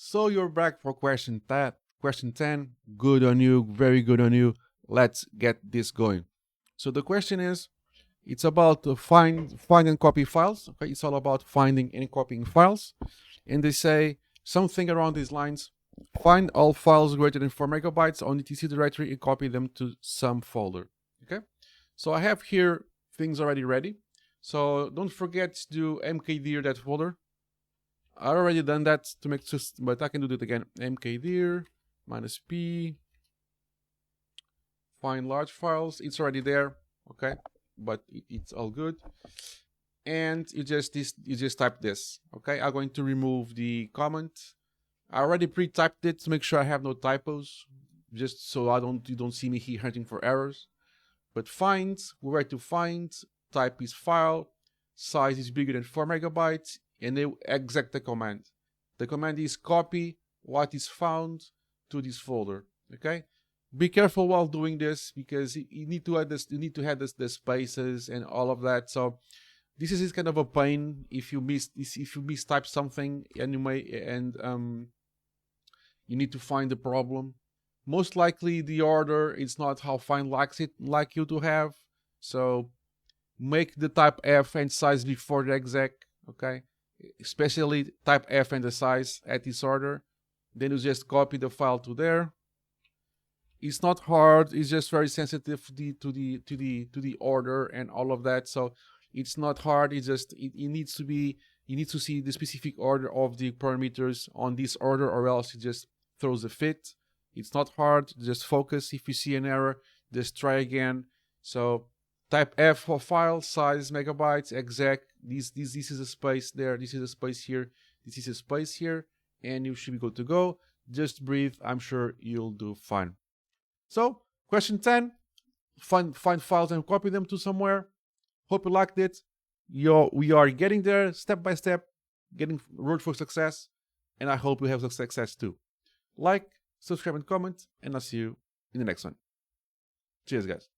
So you're back for question 10. Good on you, very good on you. Let's get this going. So the question is, it's about find and copy files. Okay, it's all about finding and copying files. And they say something around these lines: find all files greater than 4 megabytes on the etc directory and copy them to some folder. Okay, so I have here things already ready. So don't forget to do mkdir that folder. I already done that to make just, but I can do it again. mkdir -p find large files. It's already there, okay, but it's all good. And you just type this, okay. I'm going to remove the comment. I already pre-typed it to make sure I have no typos, just so you don't see me here hunting for errors. But find, where to find, type is file, size is bigger than 4 megabytes, and they execute the command. The command is copy what is found to this folder. Okay, be careful while doing this because you need to add this. You need to have the spaces and all of that. So this is kind of a pain if you mistype something and you need to find the problem. Most likely the order is not how Find likes it like you to have. So make the type F and size before the exec. Okay, especially type F and the size at this order. Then you just copy the file to there. It's not hard. It's just very sensitive to the order and all of that. So it's not hard. It's just it needs to be. You need to see the specific order of the parameters on this order, or else it just throws a fit. It's not hard. Just focus. If you see an error, just try again. So type F for file size megabytes exec. This is a space there. This is a space here. This is a space here, and you should be good to go. Just breathe. I'm sure you'll do fine. So question 10: find files and copy them to somewhere. Hope you liked it. We are getting there step by step, getting road for success, and I hope you have success too. Like, subscribe, and comment, and I'll see you in the next one. Cheers, guys.